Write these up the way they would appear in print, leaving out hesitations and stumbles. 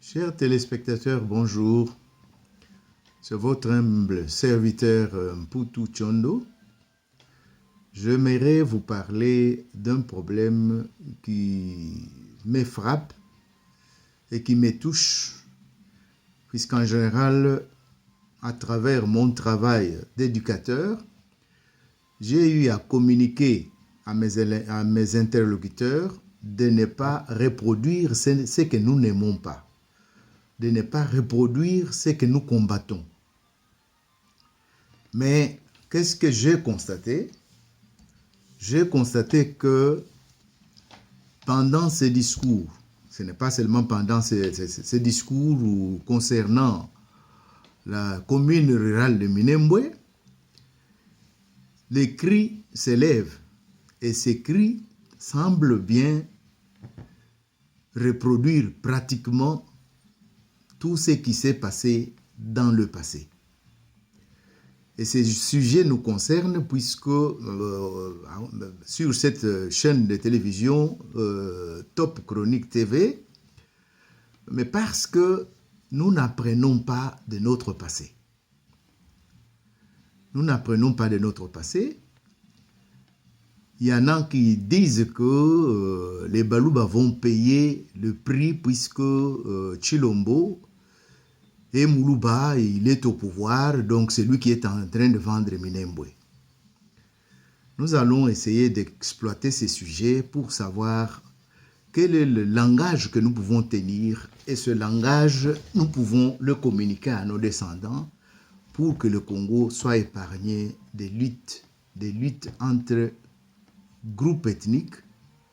Chers téléspectateurs, bonjour. C'est votre humble serviteur Mputu Chondo. J'aimerais vous parler d'un problème qui me frappe et qui me touche, puisqu'en général, à travers mon travail d'éducateur, j'ai eu à communiquer à mes interlocuteurs de ne pas reproduire ce que nous n'aimons pas, de ne pas reproduire ce que nous combattons. Mais qu'est-ce que j'ai constaté? J'ai constaté que pendant ces discours, ce n'est pas seulement pendant ces discours concernant la commune rurale de Minembwe, les cris s'élèvent et ces cris semblent bien reproduire pratiquement tout ce qui s'est passé dans le passé. Et ces sujets nous concernent puisque sur cette chaîne de télévision Top Chronique TV, mais parce que nous n'apprenons pas de notre passé. Nous n'apprenons pas de notre passé. Il y en a qui disent que les Baluba vont payer le prix puisque Chilombo et Moulouba, il est au pouvoir, donc c'est lui qui est en train de vendre Minembwe. Nous allons essayer d'exploiter ces sujets pour savoir quel est le langage que nous pouvons tenir, et ce langage, nous pouvons le communiquer à nos descendants pour que le Congo soit épargné des luttes entre groupes ethniques,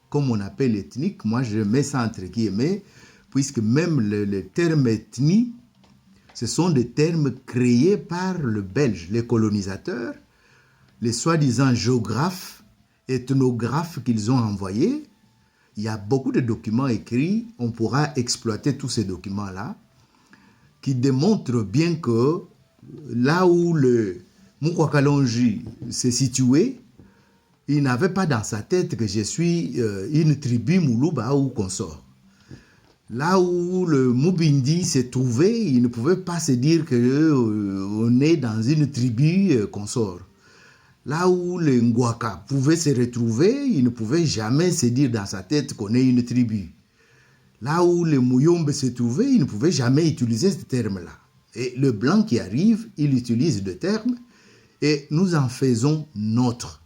comme on appelle ethnique. Moi, je mets ça entre guillemets, puisque même le terme ethnie, ce sont des termes créés par le Belge, les colonisateurs, les soi-disant géographes, ethnographes qu'ils ont envoyés. Il y a beaucoup de documents écrits, on pourra exploiter tous ces documents-là, qui démontrent bien que là où le Mukwakalonji s'est situé, il n'avait pas dans sa tête que je suis une tribu Moulouba ou consort. Là où le Mubindi s'est trouvé, il ne pouvait pas se dire qu'on est dans une tribu consort. Là où le Ngwaka pouvait se retrouver, il ne pouvait jamais se dire dans sa tête qu'on est une tribu. Là où le Muyombe se trouvait, il ne pouvait jamais utiliser ce terme-là. Et le blanc qui arrive, il utilise le terme et nous en faisons nôtre.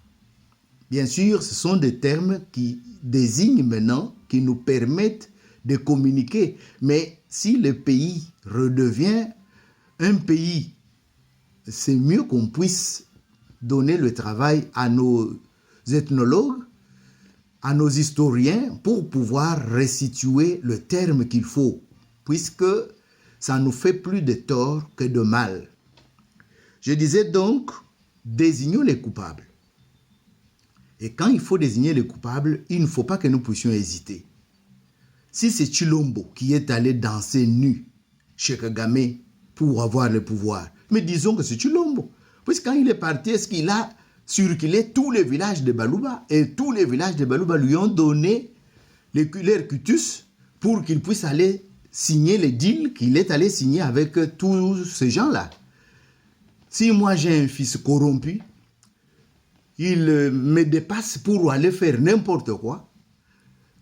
Bien sûr, ce sont des termes qui désignent maintenant, qui nous permettent de communiquer. Mais si le pays redevient un pays, c'est mieux qu'on puisse donner le travail à nos ethnologues, à nos historiens, pour pouvoir restituer le terme qu'il faut, puisque ça nous fait plus de tort que de mal. Je disais donc, désignons les coupables. Et quand il faut désigner les coupables, il ne faut pas que nous puissions hésiter. Si c'est Chilombo qui est allé danser nu chez Kagame pour avoir le pouvoir, mais disons que c'est Chilombo. Puisque quand il est parti, est-ce qu'il a circulé tous les villages de Baluba, et tous les villages de Baluba lui ont donné leur cutus pour qu'il puisse aller signer les deals qu'il est allé signer avec tous ces gens-là. Si moi j'ai un fils corrompu, il me dépasse pour aller faire n'importe quoi.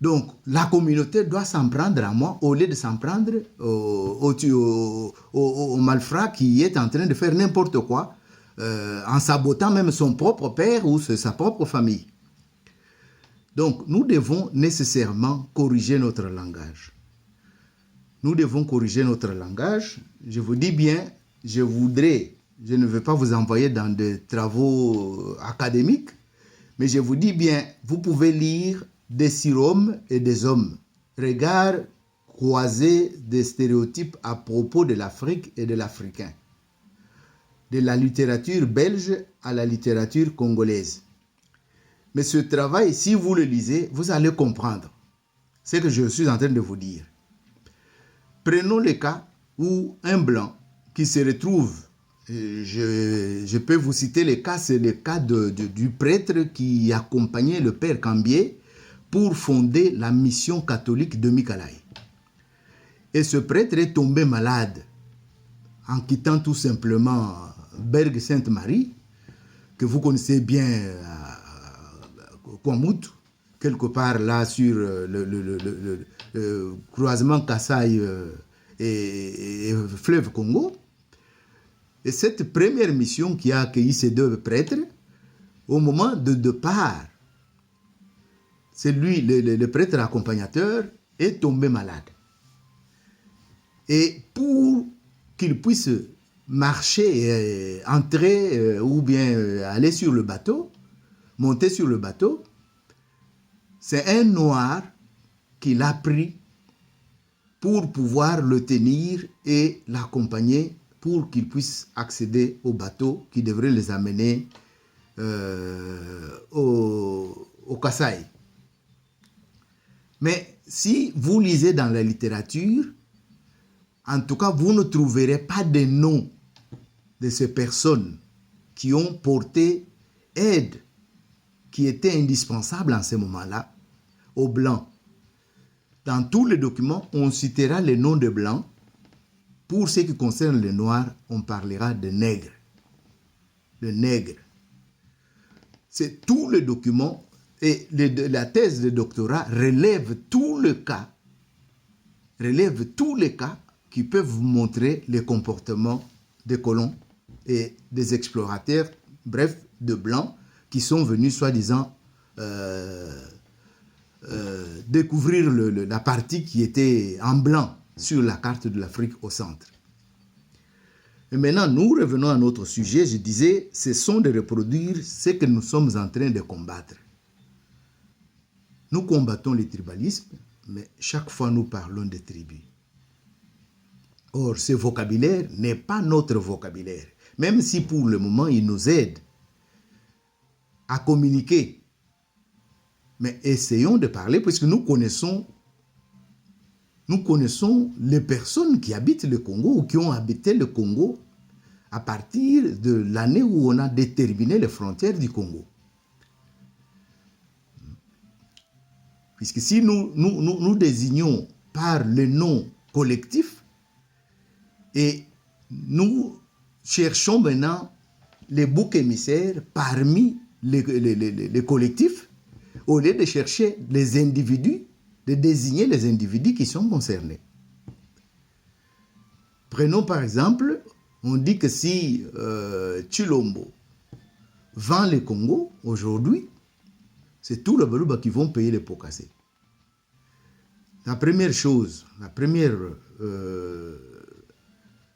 Donc, la communauté doit s'en prendre à moi au lieu de s'en prendre au malfrat qui est en train de faire n'importe quoi, en sabotant même son propre père ou sa propre famille. Donc, nous devons nécessairement corriger notre langage. Nous devons corriger notre langage. Je vous dis bien, je ne vais pas vous envoyer dans des travaux académiques, mais je vous dis bien, vous pouvez lire des surhommes et des hommes. Regard croisé des stéréotypes à propos de l'Afrique et de l'Africain. De la littérature belge à la littérature congolaise. Mais ce travail, si vous le lisez, vous allez comprendre ce que je suis en train de vous dire. Prenons le cas où un blanc qui se retrouve, je peux vous citer le cas, c'est le cas du prêtre qui accompagnait le père Cambier pour fonder la mission catholique de Mikalaï. Et ce prêtre est tombé malade en quittant tout simplement Berg Sainte-Marie, que vous connaissez bien Kwamouth, quelque part là sur le croisement Kasaï et fleuve Congo. Et cette première mission qui a accueilli ces deux prêtres, au moment de départ, c'est lui, le prêtre accompagnateur, est tombé malade. Et pour qu'il puisse marcher, entrer ou bien aller sur le bateau, monter sur le bateau, c'est un noir qui l'a pris pour pouvoir le tenir et l'accompagner pour qu'il puisse accéder au bateau qui devrait les amener au Kasaï. Mais si vous lisez dans la littérature, en tout cas, vous ne trouverez pas de noms de ces personnes qui ont porté aide qui était indispensable en ce moment-là aux Blancs. Dans tous les documents, on citera les noms de Blancs. Pour ce qui concerne les Noirs, on parlera de nègres. Le nègre. C'est tous les documents et la thèse de doctorat relève tous les cas qui peuvent vous montrer les comportements des colons et des explorateurs, bref, de Blancs, qui sont venus soi-disant découvrir la partie qui était en blanc sur la carte de l'Afrique au centre. Et maintenant, nous revenons à notre sujet. Je disais, ce sont de reproduire ce que nous sommes en train de combattre. Nous combattons le tribalisme, mais chaque fois nous parlons de tribus. Or, ce vocabulaire n'est pas notre vocabulaire, même si pour le moment, il nous aide à communiquer. Mais essayons de parler, puisque nous connaissons les personnes qui habitent le Congo ou qui ont habité le Congo à partir de l'année où on a déterminé les frontières du Congo. Puisque si nous désignons par le nom collectif et nous cherchons maintenant les boucs émissaires parmi les collectifs, au lieu de chercher les individus, de désigner les individus qui sont concernés. Prenons par exemple, on dit que si Tshilombo vend le Congo aujourd'hui, c'est tout le Baluba qui vont payer les pots cassés. La première chose, la première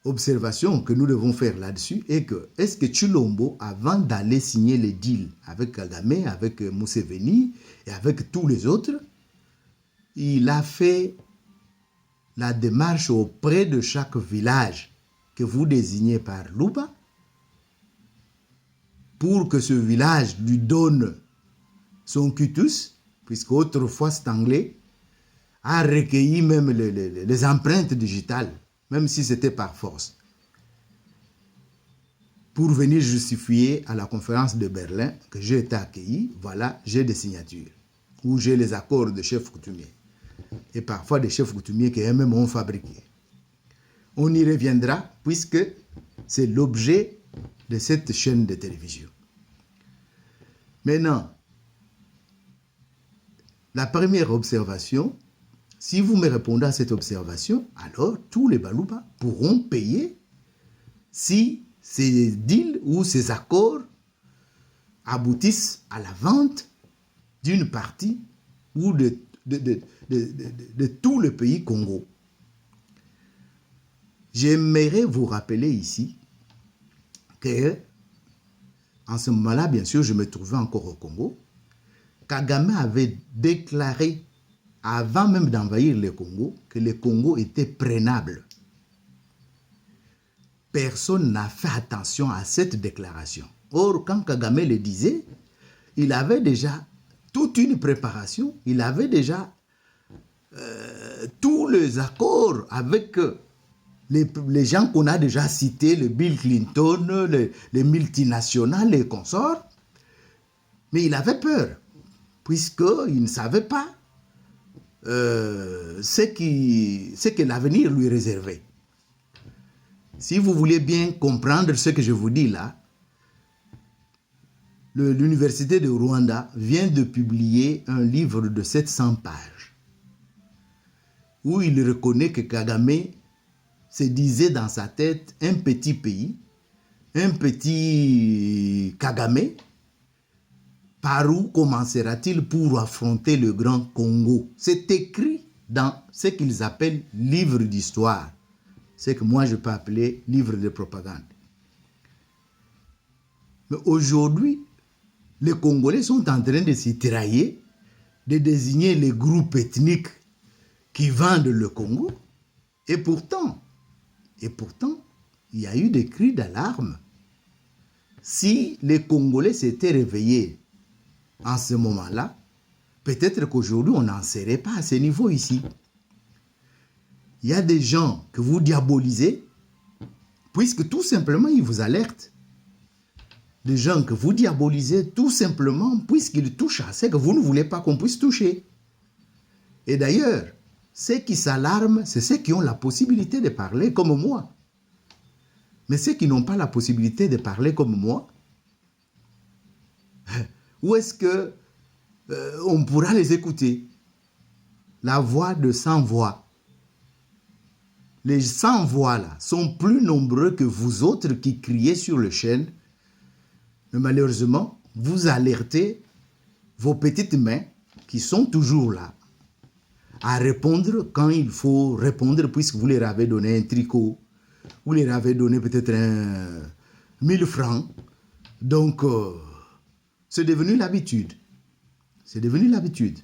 observation que nous devons faire là-dessus est que est-ce que Tshilombo, avant d'aller signer les deals avec Kagame, avec Museveni et avec tous les autres, il a fait la démarche auprès de chaque village que vous désignez par Luba pour que ce village lui donne son cutus, puisque autrefois cet anglais a recueilli même les empreintes digitales, même si c'était par force, pour venir justifier à la conférence de Berlin que j'ai été accueilli, voilà, j'ai des signatures, ou j'ai les accords de chefs coutumiers, et parfois des chefs coutumiers qui eux-mêmes ont fabriqué. On y reviendra, puisque c'est l'objet de cette chaîne de télévision. Maintenant, la première observation, si vous me répondez à cette observation, alors tous les Baluba pourront payer si ces deals ou ces accords aboutissent à la vente d'une partie ou de tout le pays Congo. J'aimerais vous rappeler ici que, en ce moment-là, bien sûr, je me trouvais encore au Congo. Kagame avait déclaré, avant même d'envahir le Congo, que le Congo était prenable. Personne n'a fait attention à cette déclaration. Or, quand Kagame le disait, il avait déjà toute une préparation, il avait déjà tous les accords avec les gens qu'on a déjà cités, le Bill Clinton, les multinationales, les consorts. Mais il avait peur, puisqu'il ne savait pas ce que l'avenir lui réservait. Si vous voulez bien comprendre ce que je vous dis là, l'Université de Rwanda vient de publier un livre de 700 pages où il reconnaît que Kagame se disait dans sa tête un petit pays, un petit Kagame, par où commencera-t-il pour affronter le grand Congo? C'est écrit dans ce qu'ils appellent livre d'histoire, ce que moi je peux appeler livre de propagande. Mais aujourd'hui, les Congolais sont en train de s'y tirailler, de désigner les groupes ethniques qui vendent le Congo. Et pourtant, il y a eu des cris d'alarme. Si les Congolais s'étaient réveillés en ce moment-là, peut-être qu'aujourd'hui, on n'en serait pas à ce niveau ici. Il y a des gens que vous diabolisez, puisque tout simplement, ils vous alertent. Des gens que vous diabolisez tout simplement puisqu'ils touchent à ce que vous ne voulez pas qu'on puisse toucher. Et d'ailleurs, ceux qui s'alarment, c'est ceux qui ont la possibilité de parler comme moi. Mais ceux qui n'ont pas la possibilité de parler comme moi, où est-ce que on pourra les écouter? La voix de 100 voix. Les 100 voix là sont plus nombreux que vous autres qui criez sur le chêne. Mais malheureusement, vous alertez vos petites mains qui sont toujours là à répondre quand il faut répondre, puisque vous leur avez donné un tricot, vous leur avez donné peut-être 1000 francs. Donc, c'est devenu l'habitude. C'est devenu l'habitude.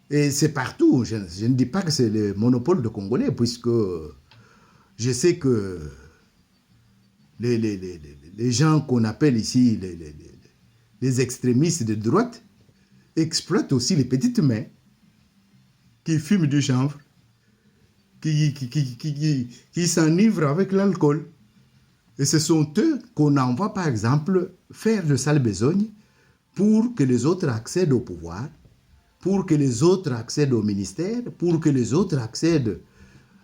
Et c'est partout. Je ne dis pas que c'est le monopole de Congolais, puisque je sais que les gens qu'on appelle ici les extrémistes de droite exploitent aussi les petites mains qui fument du chanvre, qui s'enivrent avec l'alcool. Et ce sont eux qu'on envoie, par exemple, faire de sale besogne pour que les autres accèdent au pouvoir, pour que les autres accèdent au ministère, pour que les autres accèdent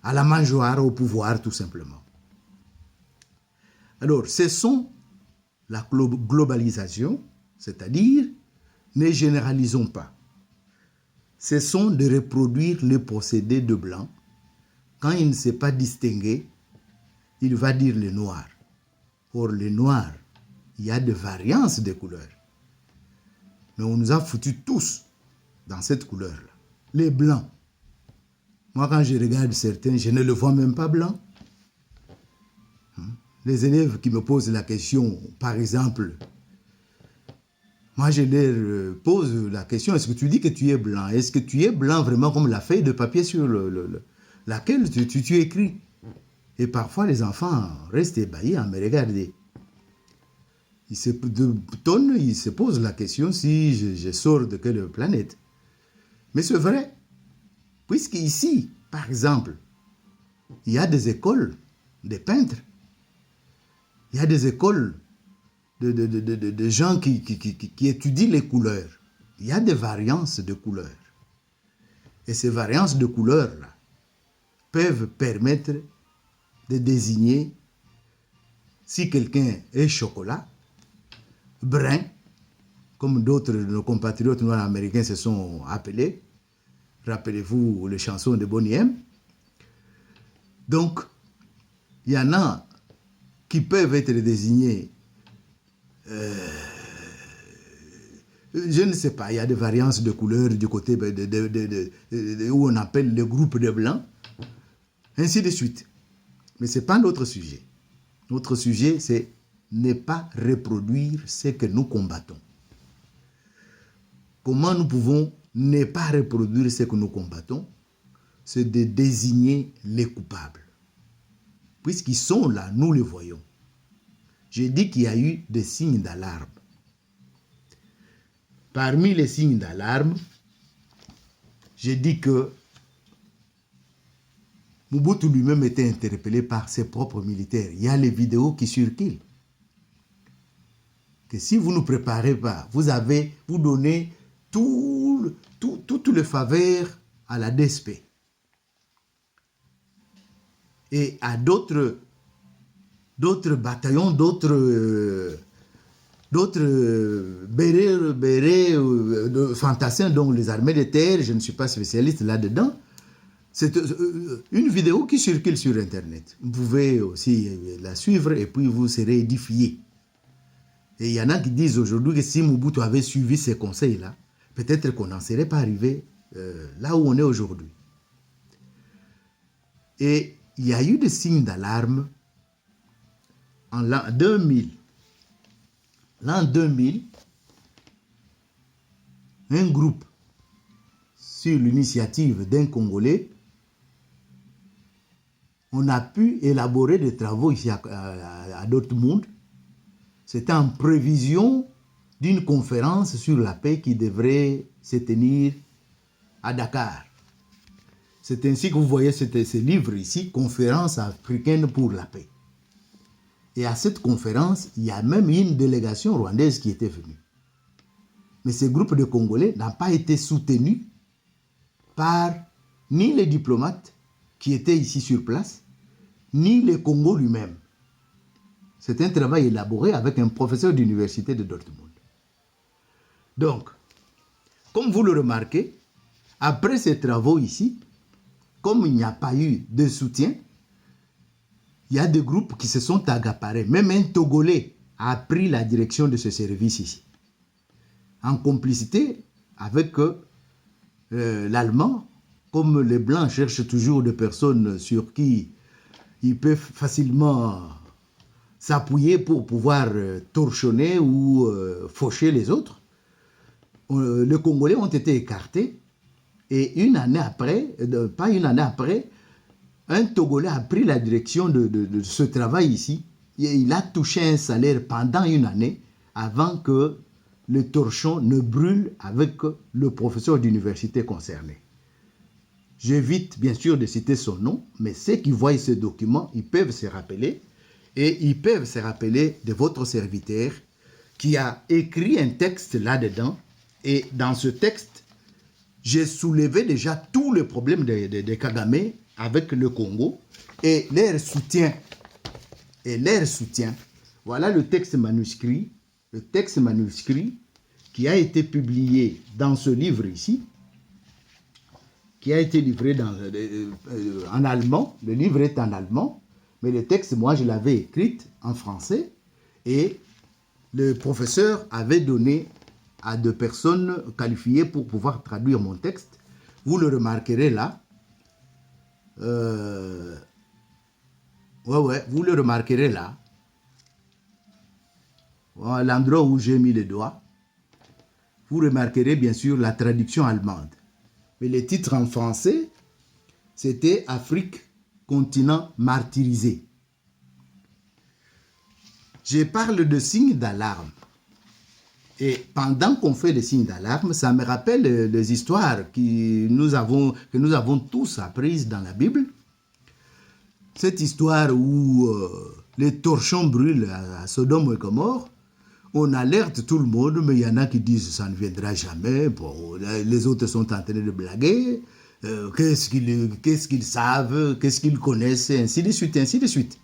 à la mangeoire, au pouvoir, tout simplement. Alors, ce sont la globalisation, c'est-à-dire, ne généralisons pas. Ce sont de reproduire les procédés de blanc. Quand il ne sait pas distinguer, il va dire le noir. Or, le noir, il y a des variances de couleurs. Mais on nous a foutus tous dans cette couleur-là. Les blancs. Moi, quand je regarde certains, je ne le vois même pas blanc. Les élèves qui me posent la question, par exemple, moi je leur pose la question, est-ce que tu dis que tu es blanc? Est-ce que tu es blanc vraiment comme la feuille de papier sur laquelle tu écris? Et parfois les enfants restent ébahis à me regarder. Ils se tonnent, ils se posent la question si je sors de quelle planète. Mais c'est vrai, puisqu'ici, par exemple, il y a des écoles de peintres. Il y a des écoles de gens qui étudient les couleurs. Il y a des variances de couleurs. Et ces variances de couleurs-là peuvent permettre de désigner si quelqu'un est chocolat, brun, comme d'autres de nos compatriotes noirs américains se sont appelés. Rappelez-vous les chansons de Boney M. Donc, il y en a qui peuvent être désignés, je ne sais pas, il y a des variances de couleurs du côté où on appelle le groupe de blancs, ainsi de suite. Mais ce n'est pas notre sujet. Notre sujet, c'est ne pas reproduire ce que nous combattons. Comment nous pouvons ne pas reproduire ce que nous combattons? C'est de désigner les coupables. Puisqu'ils sont là, nous les voyons. J'ai dit qu'il y a eu des signes d'alarme. Parmi les signes d'alarme, j'ai dit que Mobutu lui-même était interpellé par ses propres militaires. Il y a les vidéos qui circulent. Que si vous ne préparez pas, vous donnez toutes les faveurs à la DSP et à d'autres bataillons, d'autres bérets de fantassins, dont les armées de terre. Je ne suis pas spécialiste là-dedans. C'est une vidéo qui circule sur Internet. Vous pouvez aussi la suivre et puis vous serez édifiés. Et il y en a qui disent aujourd'hui que si Mobutu avait suivi ces conseils-là, peut-être qu'on n'en serait pas arrivé là où on est aujourd'hui. Et il y a eu des signes d'alarme en l'an 2000. L'an 2000, un groupe, sur l'initiative d'un Congolais, on a pu élaborer des travaux ici à Dortmund. C'était en prévision d'une conférence sur la paix qui devrait se tenir à Dakar. C'est ainsi que vous voyez ce livre ici, Conférence africaine pour la paix. Et à cette conférence, il y a même une délégation rwandaise qui était venue. Mais ce groupe de Congolais n'a pas été soutenu par ni les diplomates qui étaient ici sur place, ni le Congo lui-même. C'est un travail élaboré avec un professeur d'université de Dortmund. Donc, comme vous le remarquez, après ces travaux ici, comme il n'y a pas eu de soutien, il y a des groupes qui se sont accaparés. Même un Togolais a pris la direction de ce service ici, en complicité avec l'Allemand. Comme les Blancs cherchent toujours des personnes sur qui ils peuvent facilement s'appuyer pour pouvoir torchonner ou faucher les autres, les Congolais ont été écartés. Et une année après, pas une année après, un Togolais a pris la direction de ce travail ici. Et il a touché un salaire pendant une année avant que le torchon ne brûle avec le professeur d'université concerné. J'évite bien sûr de citer son nom, mais ceux qui voient ce document, ils peuvent se rappeler, et ils peuvent se rappeler de votre serviteur qui a écrit un texte là-dedans, et dans ce texte, j'ai soulevé déjà tous les problèmes de Kagame avec le Congo et leur soutien. Voilà le texte manuscrit qui a été publié dans ce livre ici, qui a été livré en allemand. Le livre est en allemand, mais le texte, moi, je l'avais écrit en français, et le professeur avait donné à deux personnes qualifiées pour pouvoir traduire mon texte. Vous le remarquerez là. Vous le remarquerez là. À l'endroit où j'ai mis les doigts. Vous remarquerez bien sûr la traduction allemande. Mais le titre en français, c'était Afrique, continent martyrisé. Je parle de signes d'alarme. Et pendant qu'on fait les signes d'alarme, ça me rappelle les histoires que nous avons tous apprises dans la Bible. Cette histoire où les torchons brûlent à Sodome et Gomorrhe, on alerte tout le monde, mais il y en a qui disent ça ne viendra jamais. Bon, les autres sont en train de blaguer. Qu'est-ce qu'ils savent, qu'est-ce qu'ils connaissent, ainsi de suite, ainsi de suite.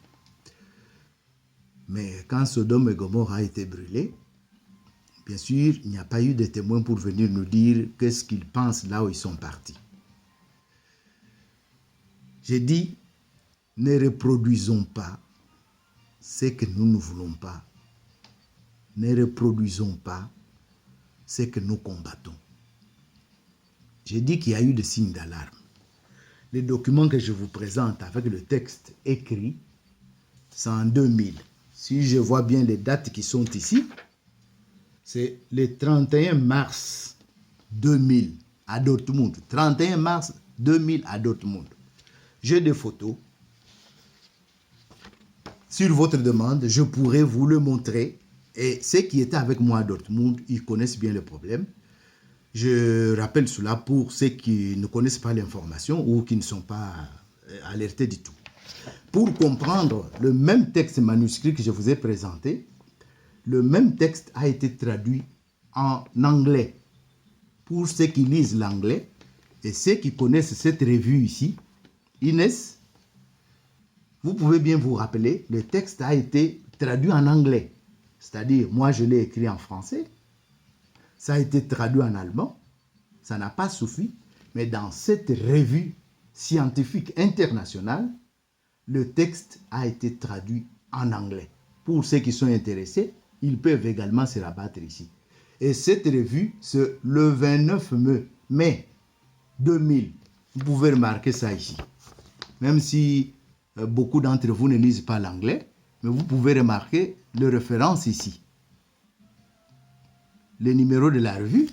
Mais quand Sodome et Gomorrhe a été brûlé, bien sûr, il n'y a pas eu de témoins pour venir nous dire qu'est-ce qu'ils pensent là où ils sont partis. J'ai dit, ne reproduisons pas ce que nous ne voulons pas. Ne reproduisons pas ce que nous combattons. J'ai dit qu'il y a eu des signes d'alarme. Les documents que je vous présente avec le texte écrit, c'est en 2000. Si je vois bien les dates qui sont ici, c'est le 31 mars 2000 à Dortmund. 31 mars 2000 à Dortmund. J'ai des photos. Sur votre demande, je pourrais vous le montrer. Et ceux qui étaient avec moi à Dortmund, ils connaissent bien le problème. Je rappelle cela pour ceux qui ne connaissent pas l'information ou qui ne sont pas alertés du tout. Pour comprendre le même texte manuscrit que je vous ai présenté, le même texte a été traduit en anglais. Pour ceux qui lisent l'anglais, Et ceux qui connaissent cette revue ici, Inès, vous pouvez bien vous rappeler, le texte a été traduit en anglais. C'est-à-dire, moi je l'ai écrit en français, ça a été traduit en allemand, ça n'a pas suffi, mais dans cette revue scientifique internationale, le texte a été traduit en anglais. Pour ceux qui sont intéressés, ils peuvent également se rabattre ici. Et cette revue, c'est le 29 mai 2000. Vous pouvez remarquer ça ici. Même si beaucoup d'entre vous ne lisent pas l'anglais, mais vous pouvez remarquer les références ici. Les numéros de la revue.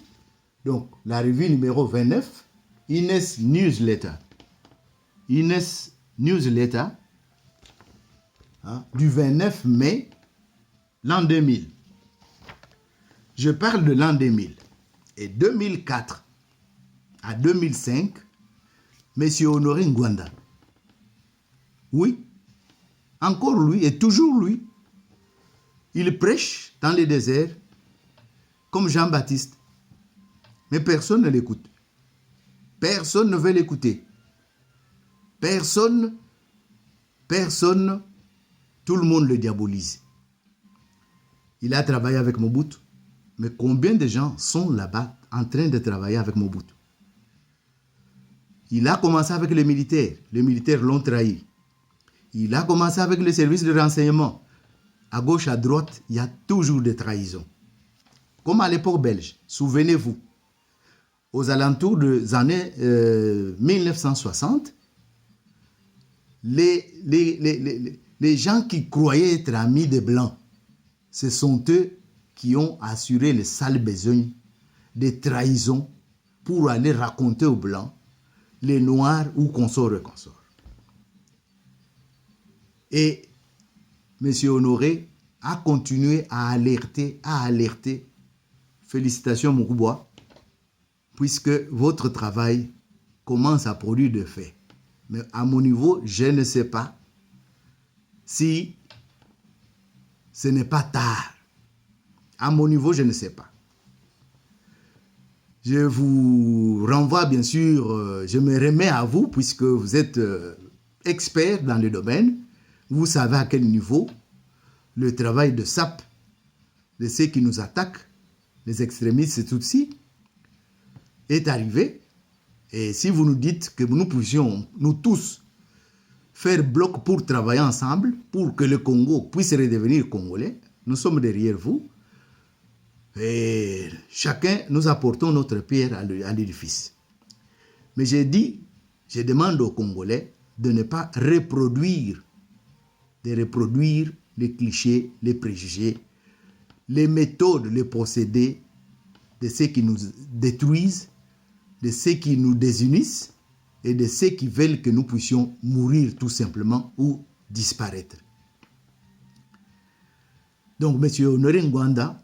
Donc, la revue numéro 29, Inès Newsletter. Inès Newsletter, hein, du 29 mai, l'an 2000. Je parle de l'an 2000. Et 2004 à 2005, M. Honoré Ngwanda. Oui, encore lui et toujours lui. Il prêche dans les déserts comme Jean-Baptiste. Mais personne ne l'écoute. Personne ne veut l'écouter. Personne, tout le monde le diabolise. Il a travaillé avec Mobutu. Mais combien de gens sont là-bas en train de travailler avec Mobutu? Il a commencé avec les militaires. Les militaires l'ont trahi. Il a commencé avec les services de renseignement. À gauche, à droite, il y a toujours des trahisons. Comme à l'époque belge, souvenez-vous, aux alentours des années 1960, les gens qui croyaient être amis des Blancs, ce sont eux qui ont assuré les sales besognes des trahisons pour aller raconter aux Blancs, les Noirs ou consorts et consorts. Et M. Honoré a continué à alerter. Félicitations Moukouboua, puisque votre travail commence à produire des faits. Mais à mon niveau, je ne sais pas si ce n'est pas tard. À mon niveau, je ne sais pas. Je vous renvoie bien sûr, je me remets à vous puisque vous êtes expert dans le domaine. Vous savez à quel niveau le travail de SAP, de ceux qui nous attaquent, les extrémistes Tutsis, est arrivé. Et si vous nous dites que nous puissions, nous tous, faire bloc pour travailler ensemble, pour que le Congo puisse redevenir congolais, nous sommes derrière vous. Et chacun, nous apportons notre pierre à l'édifice. Mais j'ai dit, je demande aux Congolais de ne pas reproduire les clichés, les préjugés, les méthodes, les procédés de ceux qui nous détruisent, de ceux qui nous désunissent et de ceux qui veulent que nous puissions mourir tout simplement ou disparaître. Donc, M. Honoré Ngwanda,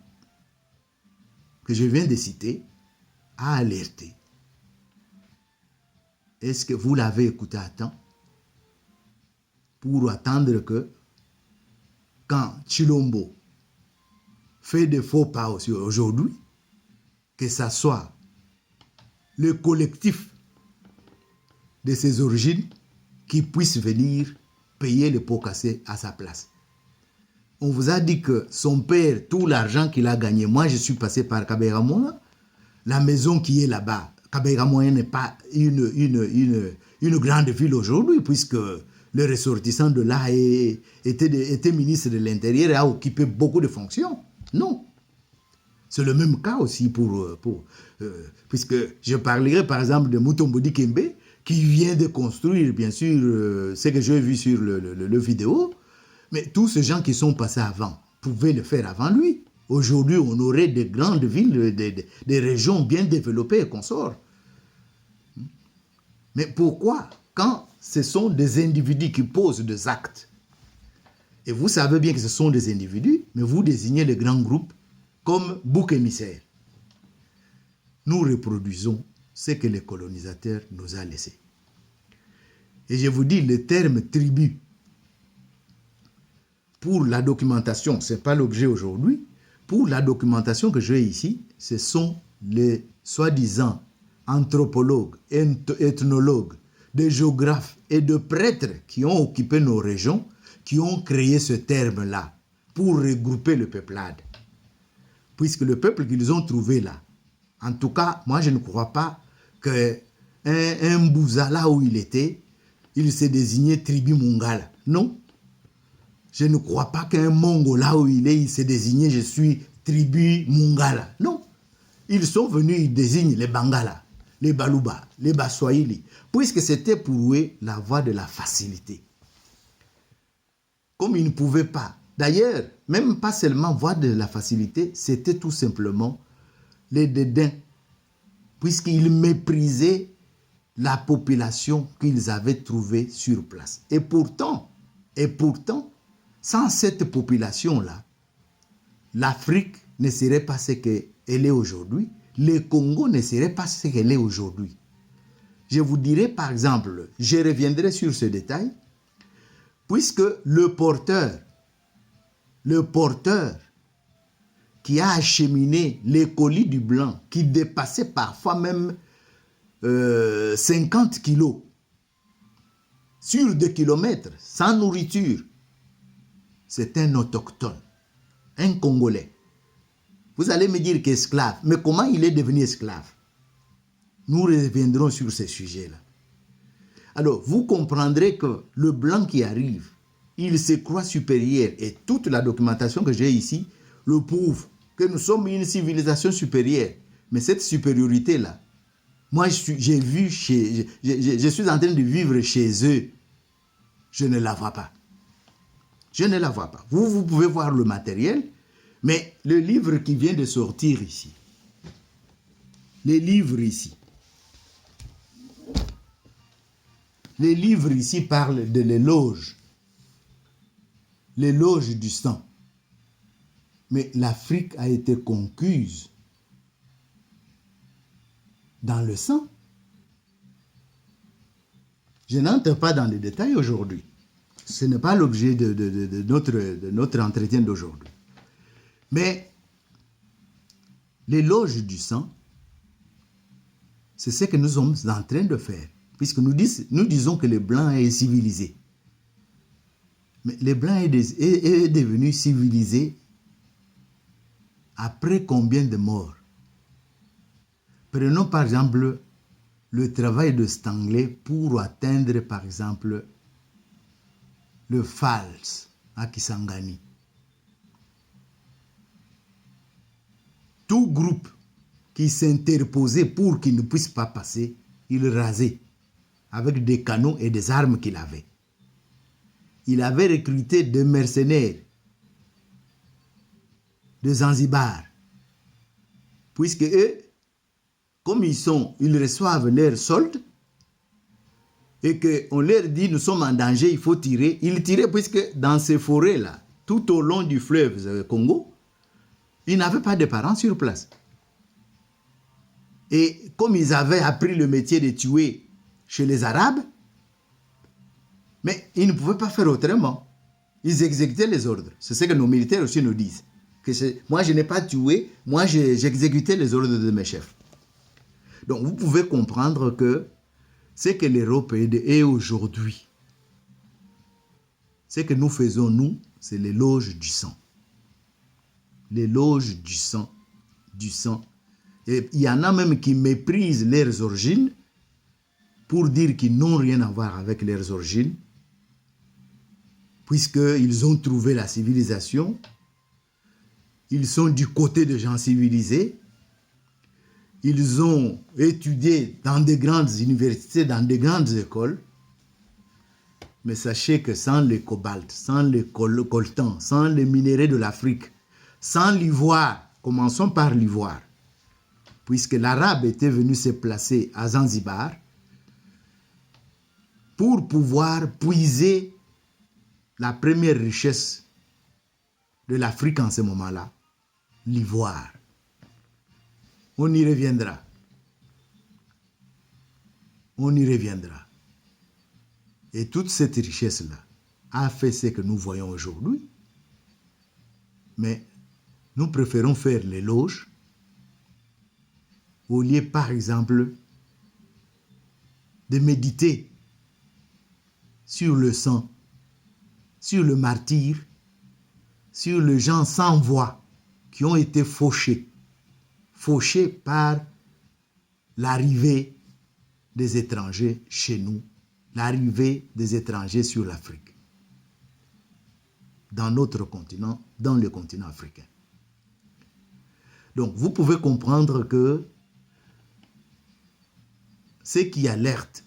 que je viens de citer, a alerté. Est-ce que vous l'avez écouté à temps pour attendre que quand Chilombo fait des faux pas aussi aujourd'hui, que ça soit le collectif de ses origines qui puisse venir payer les pots cassés à sa place. On vous a dit que son père, tout l'argent qu'il a gagné, moi je suis passé par Kabera-Moya, la maison qui est là-bas, Kabera-Moya n'est pas une grande ville aujourd'hui, puisque le ressortissant de là était ministre de l'Intérieur et a occupé beaucoup de fonctions. Non. C'est le même cas aussi puisque je parlerai par exemple de Mutombo Dikembe, qui vient de construire, bien sûr, ce que j'ai vu sur le vidéo, mais tous ces gens qui sont passés avant pouvaient le faire avant lui. Aujourd'hui, on aurait des grandes villes, des régions bien développées et consorts. Mais pourquoi, quand ce sont des individus qui posent des actes, et vous savez bien que ce sont des individus, mais vous désignez les grands groupes comme bouc émissaire. Nous reproduisons ce que les colonisateurs nous ont laissé. Et je vous dis, le terme tribu, pour la documentation, ce n'est pas l'objet aujourd'hui, pour la documentation que j'ai ici, ce sont les soi-disant anthropologues, ethnologues, de géographes et de prêtres qui ont occupé nos régions, qui ont créé ce terme-là pour regrouper le peuplade. Puisque le peuple qu'ils ont trouvé là, en tout cas, moi je ne crois pas qu'un Bouza là où il était, il s'est désigné tribu Mongala. Non. Je ne crois pas qu'un Mongo là où il s'est désigné je suis tribu Mongala. Non. Ils sont venus, ils désignent les Bangala, les Baluba, les Baswahili, puisque c'était pour eux la voie de la facilité. Comme ils ne pouvaient pas. D'ailleurs, même pas seulement voie de la facilité, c'était tout simplement les dédains, puisqu'ils méprisaient la population qu'ils avaient trouvée sur place. Et pourtant, sans cette population-là, l'Afrique ne serait pas ce qu'elle est aujourd'hui, le Congo ne serait pas ce qu'elle est aujourd'hui. Je vous dirai par exemple, je reviendrai sur ce détail, puisque le porteur qui a acheminé les colis du blanc, qui dépassait parfois même 50 kilos sur 2 kilomètres, sans nourriture, c'est un autochtone, un Congolais. Vous allez me dire qu'esclave, mais comment il est devenu esclave? Nous reviendrons sur ces sujets-là. Alors, vous comprendrez que le blanc qui arrive, il se croit supérieur, et toute la documentation que j'ai ici le prouve, que nous sommes une civilisation supérieure. Mais cette supériorité-là, moi je suis en train de vivre chez eux, je ne la vois pas. Je ne la vois pas. Vous pouvez voir le matériel, mais le livre qui vient de sortir ici, les livres ici parlent de l'éloge du sang. Mais l'Afrique a été conquise dans le sang. Je n'entre pas dans les détails aujourd'hui. Ce n'est pas l'objet de notre entretien d'aujourd'hui. Mais l'éloge du sang, c'est ce que nous sommes en train de faire. Puisque nous disons que le blanc est civilisé. Mais le blanc est devenu civilisé après combien de morts? Prenons par exemple le travail de Stanley pour atteindre par exemple le Falls à Kisangani. Tout groupe qui s'interposait pour qu'il ne puisse pas passer, il rasait avec des canons et des armes qu'il avait. Il avait recruté des mercenaires de Zanzibar, puisque eux, comme ils reçoivent leur solde, et qu'on leur dit nous sommes en danger, il faut tirer, ils tiraient puisque dans ces forêts-là, tout au long du fleuve Congo, ils n'avaient pas de parents sur place. Et comme ils avaient appris le métier de tuer chez les Arabes, mais ils ne pouvaient pas faire autrement. Ils exécutaient les ordres. C'est ce que nos militaires aussi nous disent. Moi, je n'ai pas tué, moi, j'exécutais les ordres de mes chefs. Donc, vous pouvez comprendre que ce que l'Europe est aujourd'hui, ce que nous faisons, nous, c'est l'éloge du sang. L'éloge du sang, du sang. Et il y en a même qui méprisent leurs origines pour dire qu'ils n'ont rien à voir avec leurs origines, puisqu'ils ont trouvé la civilisation. Ils sont du côté des gens civilisés. Ils ont étudié dans de grandes universités, dans de grandes écoles. Mais sachez que sans le cobalt, sans le coltan, sans les minéraux de l'Afrique, sans l'ivoire, commençons par l'ivoire, puisque l'Arabe était venu se placer à Zanzibar pour pouvoir puiser la première richesse de l'Afrique en ce moment-là, l'ivoire. On y reviendra. On y reviendra. Et toute cette richesse-là a fait ce que nous voyons aujourd'hui. Mais nous préférons faire l'éloge au lieu, par exemple, de méditer sur le sang, sur le martyr, sur les gens sans voix qui ont été fauchés par l'arrivée des étrangers chez nous, l'arrivée des étrangers sur l'Afrique, dans notre continent, dans le continent africain. Donc, vous pouvez comprendre que ceux qui alertent,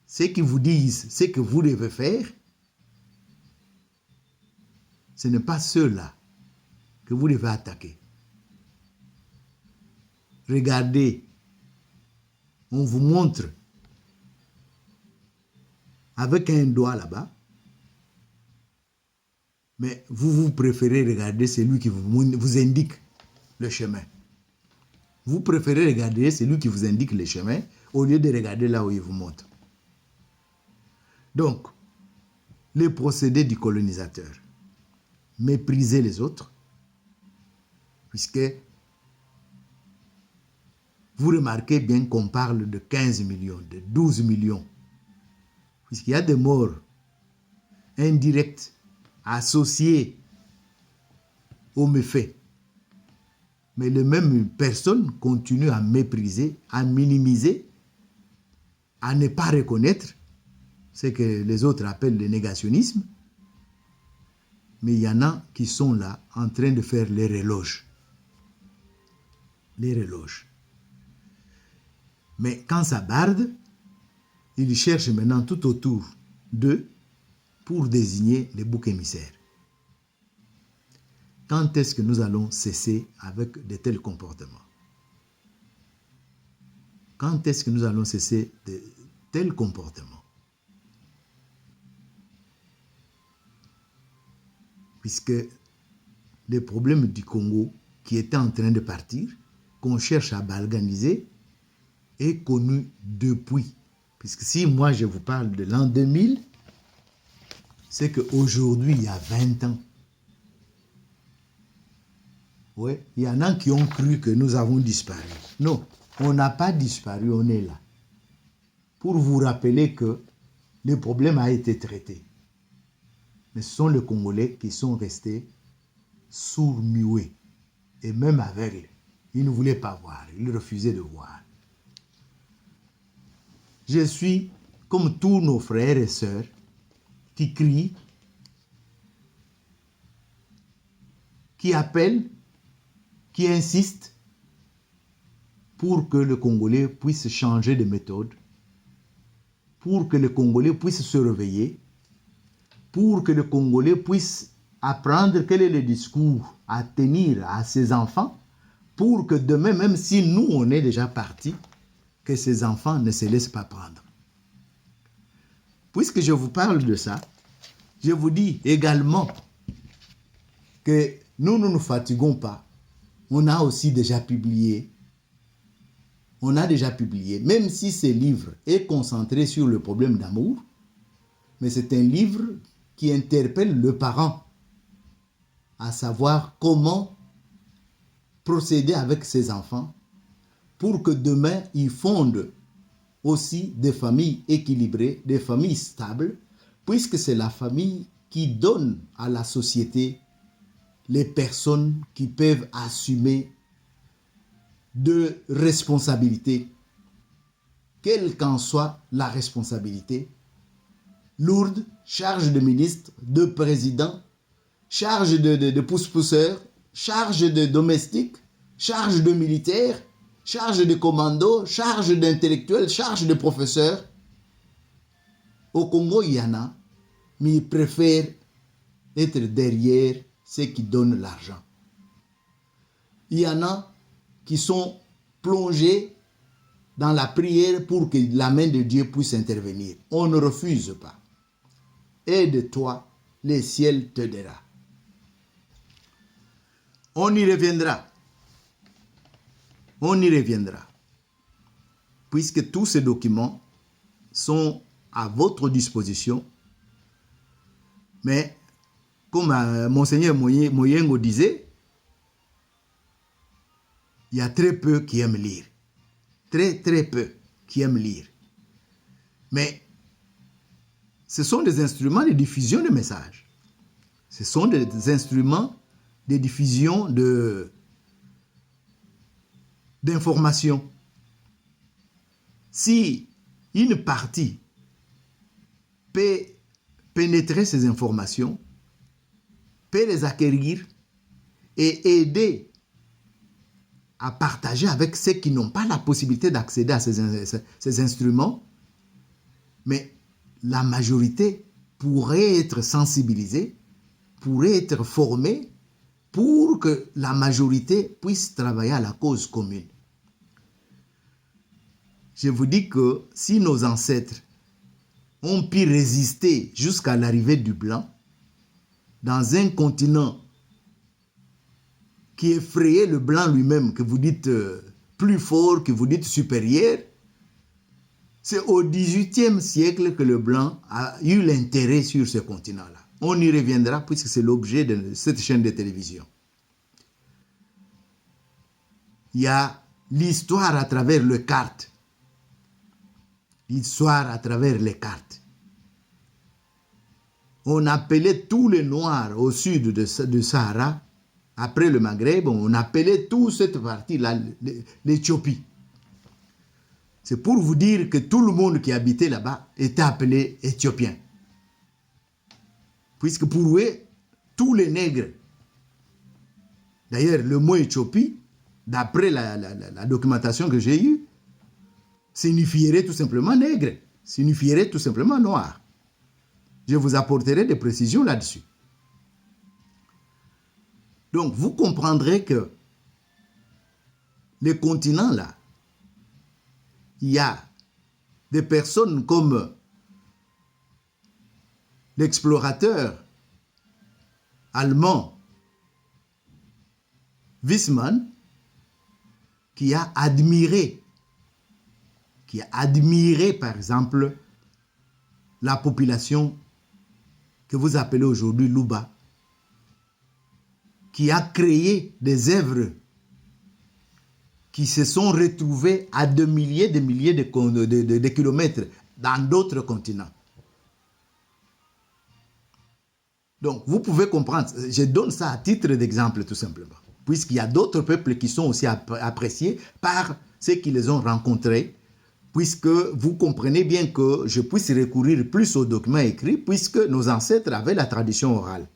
ceux qui vous disent ce que vous devez faire, ce n'est pas ceux-là que vous devez attaquer. Regardez, on vous montre avec un doigt là-bas, mais vous préférez regarder celui qui vous indique le chemin. Vous préférez regarder celui qui vous indique le chemin au lieu de regarder là où il vous montre. Donc, les procédés du colonisateur. Mépriser les autres, puisque vous remarquez bien qu'on parle de 15 millions, de 12 millions, puisqu'il y a des morts indirects associés aux méfaits. Mais les mêmes personnes continuent à mépriser, à minimiser, à ne pas reconnaître ce que les autres appellent le négationnisme. Mais il y en a qui sont là en train de faire les reloges. Les reloges. Mais quand ça barde, ils cherchent maintenant tout autour d'eux pour désigner les boucs émissaires. Quand est-ce que nous allons cesser avec de tels comportements? Quand est-ce que nous allons cesser de tels comportements? Puisque le problème du Congo, qui était en train de partir, qu'on cherche à balganiser, est connu depuis. Puisque si moi je vous parle de l'an 2000, c'est qu'aujourd'hui, il y a 20 ans, oui, il y en a qui ont cru que nous avons disparu. Non, on n'a pas disparu, on est là. Pour vous rappeler que le problème a été traité. Mais ce sont les Congolais qui sont restés sourds-muets et même aveugles. Ils ne voulaient pas voir, ils refusaient de voir. Je suis comme tous nos frères et sœurs qui crient, qui appellent, qui insistent pour que le Congolais puisse changer de méthode, pour que le Congolais puisse se réveiller, pour que le Congolais puisse apprendre quel est le discours à tenir à ses enfants, pour que demain, même si nous, on est déjà partis, que ces enfants ne se laissent pas prendre. Puisque je vous parle de ça, je vous dis également que nous ne nous fatiguons pas. On a aussi déjà publié, même si ce livre est concentré sur le problème d'amour, mais c'est un livre qui interpelle le parent à savoir comment procéder avec ses enfants pour que demain, ils fondent aussi des familles équilibrées, des familles stables, puisque c'est la famille qui donne à la société les personnes qui peuvent assumer de responsabilités, quelle qu'en soit la responsabilité, lourde, charge de ministre, de président, charge de pousse-pousseur, charge de domestique, charge de militaire, charge de commando, charge d'intellectuel, charge de professeur. Au Congo, il y en a, mais ils préfèrent être derrière ceux qui donnent l'argent. Il y en a qui sont plongés dans la prière pour que la main de Dieu puisse intervenir. On ne refuse pas. Aide-toi, le ciel t'aidera. On y reviendra. On y reviendra. Puisque tous ces documents sont à votre disposition. Mais, comme Monseigneur Moyengo disait, il y a très peu qui aiment lire. Très, très peu qui aiment lire. Mais ce sont des instruments de diffusion de messages. Ce sont des instruments de diffusion d'informations. Si une partie peut pénétrer ces informations, peut les acquérir et aider à partager avec ceux qui n'ont pas la possibilité d'accéder à ces instruments, mais la majorité pourrait être sensibilisée, pourrait être formée pour que la majorité puisse travailler à la cause commune. Je vous dis que si nos ancêtres ont pu résister jusqu'à l'arrivée du blanc, dans un continent qui effrayait le blanc lui-même, que vous dites plus fort, que vous dites supérieur, c'est au XVIIIe siècle que le blanc a eu l'intérêt sur ce continent-là. On y reviendra puisque c'est l'objet de cette chaîne de télévision. Il y a l'histoire à travers les cartes. L'histoire à travers les cartes. On appelait tous les Noirs au sud de Sahara, après le Maghreb, on appelait toute cette partie-là l'Éthiopie. C'est pour vous dire que tout le monde qui habitait là-bas était appelé Éthiopien. Puisque pour eux, tous les nègres, d'ailleurs le mot Éthiopie, d'après la documentation que j'ai eue, signifierait tout simplement nègre, signifierait tout simplement noir. Je vous apporterai des précisions là-dessus. Donc, vous comprendrez que les continents là, il y a des personnes comme l'explorateur allemand Wiesmann qui a admiré par exemple la population que vous appelez aujourd'hui Luba, qui a créé des œuvres qui se sont retrouvées à des milliers de kilomètres dans d'autres continents. Donc, vous pouvez comprendre, je donne ça à titre d'exemple tout simplement, puisqu'il y a d'autres peuples qui sont aussi appréciés par ceux qui les ont rencontrés, puisque vous comprenez bien que je puisse recourir plus aux documents écrits, puisque nos ancêtres avaient la tradition orale.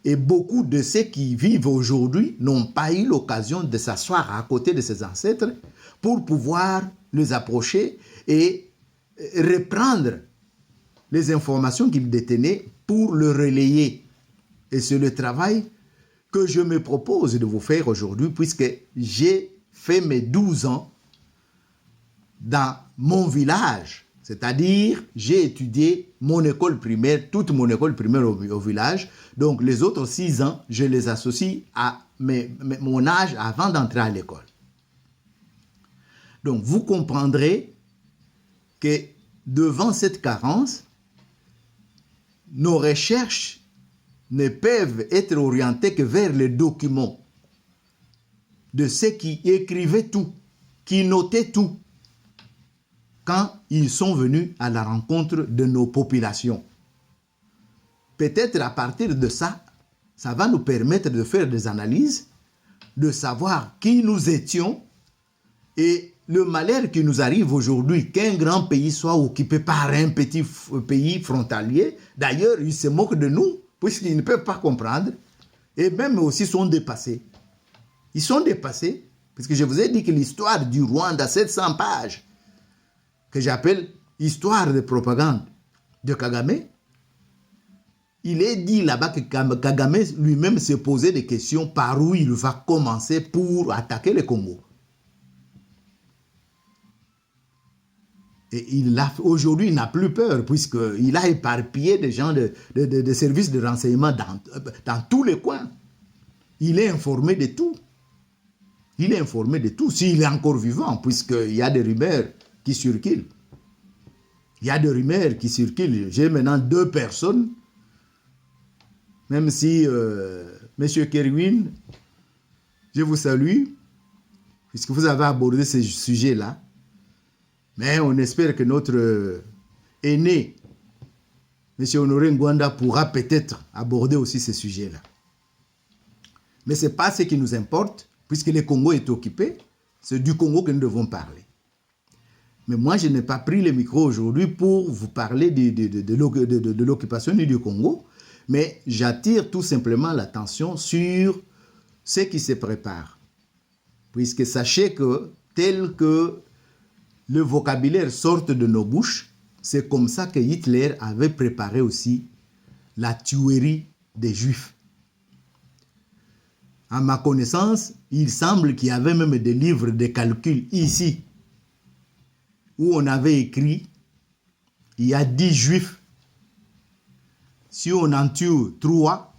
Et beaucoup de ceux qui vivent aujourd'hui n'ont pas eu l'occasion de s'asseoir à côté de ces ancêtres pour pouvoir les approcher et reprendre les informations qu'ils détenaient pour le relayer. Et c'est le travail que je me propose de vous faire aujourd'hui, puisque j'ai fait mes 12 ans dans mon village. C'est-à-dire, j'ai étudié mon école primaire, toute mon école primaire au village. Donc, les autres 6 ans, je les associe à mon âge avant d'entrer à l'école. Donc, vous comprendrez que devant cette carence, nos recherches ne peuvent être orientées que vers les documents de ceux qui écrivaient tout, qui notaient tout, quand ils sont venus à la rencontre de nos populations. Peut-être à partir de ça, ça va nous permettre de faire des analyses, de savoir qui nous étions et le malheur qui nous arrive aujourd'hui, qu'un grand pays soit occupé par un petit pays frontalier. D'ailleurs, ils se moquent de nous, puisqu'ils ne peuvent pas comprendre, et même aussi sont dépassés. Ils sont dépassés, puisque je vous ai dit que l'histoire du Rwanda, 700 pages, que j'appelle histoire de propagande de Kagame, il est dit là-bas que Kagame lui-même s'est posé des questions par où il va commencer pour attaquer le Congo. Et aujourd'hui, il n'a plus peur, puisqu'il a éparpillé des gens de services de renseignement dans tous les coins. Il est informé de tout. Il est informé de tout, s'il est encore vivant, puisqu'il y a des rumeurs qui circulent. Il y a des rumeurs qui circulent. J'ai maintenant 2 personnes, même si M. Kerwin, je vous salue, puisque vous avez abordé ce sujet-là. Mais on espère que notre aîné, M. Honoré Ngwanda, pourra peut-être aborder aussi ces sujets-là. Mais ce n'est pas ce qui nous importe, puisque le Congo est occupé, c'est du Congo que nous devons parler. Mais moi, je n'ai pas pris le micro aujourd'hui pour vous parler de l'occupation du Congo, mais j'attire tout simplement l'attention sur ce qui se prépare. Puisque sachez que, tel que le vocabulaire sort de nos bouches, c'est comme ça que Hitler avait préparé aussi la tuerie des Juifs. À ma connaissance, il semble qu'il y avait même des livres de calcul ici, où on avait écrit, il y a 10 Juifs. Si on en tue 3,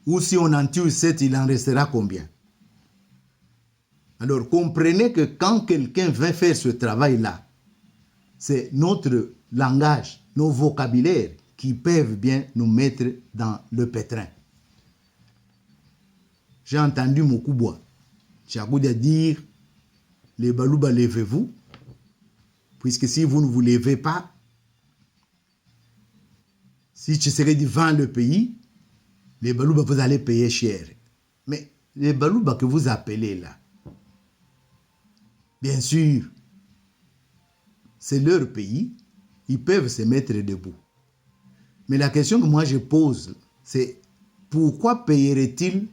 ou si on en tue 7, il en restera combien? Alors comprenez que quand quelqu'un veut faire ce travail-là, c'est notre langage, nos vocabulaires qui peuvent bien nous mettre dans le pétrin. J'ai entendu Mokubwa, Tchagoudi dire, les Balouba, levez-vous, puisque si vous ne vous levez pas, si tu serais devant le pays, les Balouba, vous allez payer cher. Mais les Balouba que vous appelez là, bien sûr, c'est leur pays, ils peuvent se mettre debout. Mais la question que moi je pose, c'est pourquoi payerait-il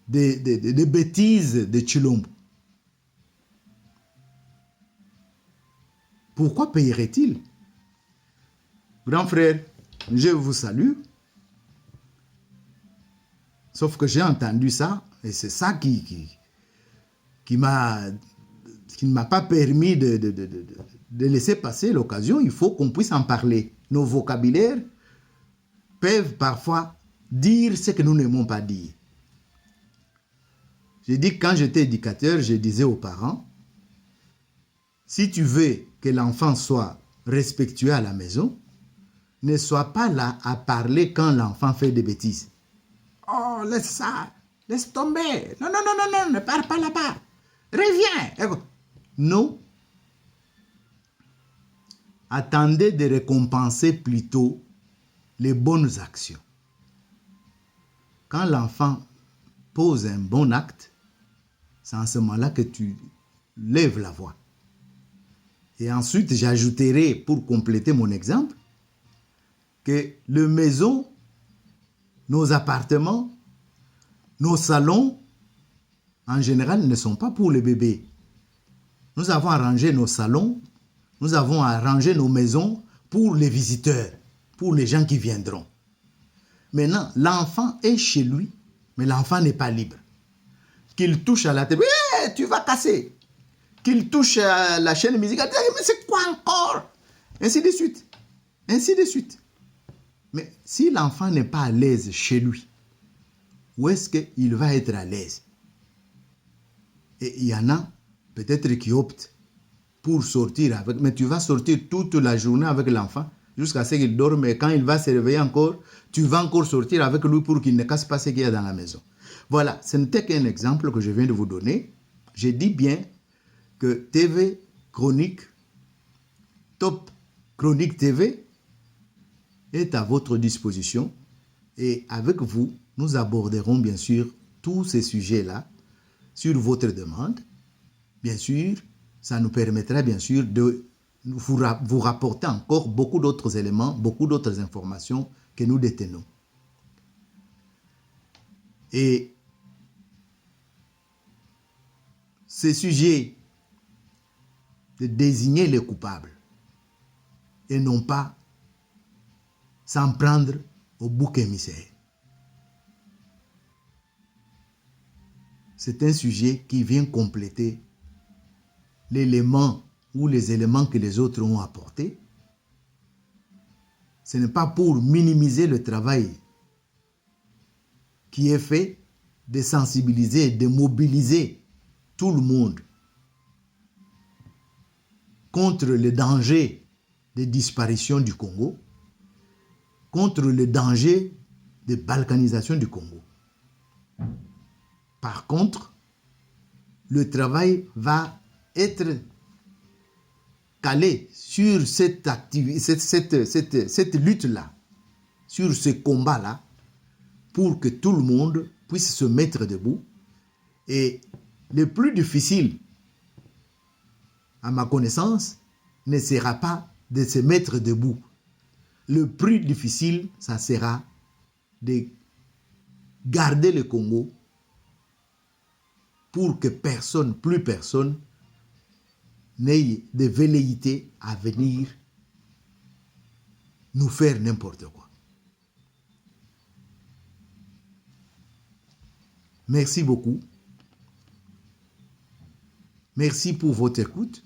des bêtises de Tshilombo? Pourquoi payerait-il? Grand frère, je vous salue. Sauf que j'ai entendu ça, et c'est ça qui ne m'a pas permis de laisser passer l'occasion. Il faut qu'on puisse en parler. Nos vocabulaires peuvent parfois dire ce que nous n'aimons pas dire. J'ai dit, quand j'étais éducateur, je disais aux parents, si tu veux que l'enfant soit respectueux à la maison, ne sois pas là à parler quand l'enfant fait des bêtises. Oh, laisse ça, laisse tomber. Non, non, non, non, non, ne pars pas là-bas. Reviens. Non. Attendez de récompenser plutôt les bonnes actions. Quand l'enfant pose un bon acte, c'est en ce moment-là que tu lèves la voix. Et ensuite, j'ajouterai, pour compléter mon exemple, que les maisons, nos appartements, nos salons, en général, ne sont pas pour les bébés. Nous avons arrangé nos salons, nous avons arrangé nos maisons pour les visiteurs, pour les gens qui viendront. Maintenant, l'enfant est chez lui, mais l'enfant n'est pas libre. Qu'il touche à la télé, hey, tu vas casser. Qu'il touche à la chaîne musicale, mais c'est quoi encore? Ainsi de suite. Ainsi de suite. Mais si l'enfant n'est pas à l'aise chez lui, où est-ce qu'il va être à l'aise? Et il y en a peut-être qui optent pour sortir avec, mais tu vas sortir toute la journée avec l'enfant jusqu'à ce qu'il dorme, et quand il va se réveiller encore, tu vas encore sortir avec lui pour qu'il ne casse pas ce qu'il y a dans la maison. Voilà, ce n'était qu'un exemple que je viens de vous donner. Je dis bien que TV Chronique, Top Chronique TV, est à votre disposition, et avec vous, nous aborderons bien sûr tous ces sujets-là sur votre demande. Bien sûr, ça nous permettra bien sûr de vous rapporter encore beaucoup d'autres éléments, beaucoup d'autres informations que nous détenons. Et ce sujet de désigner les coupables et non pas s'en prendre au bouc émissaire. C'est un sujet qui vient compléter l'élément ou les éléments que les autres ont apportés. Ce n'est pas pour minimiser le travail qui est fait de sensibiliser, de mobiliser tout le monde contre le danger de disparition du Congo, contre le danger de balkanisation du Congo. Par contre, le travail va être caler sur cette lutte-là, sur ce combat-là, pour que tout le monde puisse se mettre debout. Et le plus difficile, à ma connaissance, ne sera pas de se mettre debout. Le plus difficile, ça sera de garder le Congo pour que personne, plus personne, n'ait de velléité à venir nous faire n'importe quoi. Merci beaucoup. Merci pour votre écoute.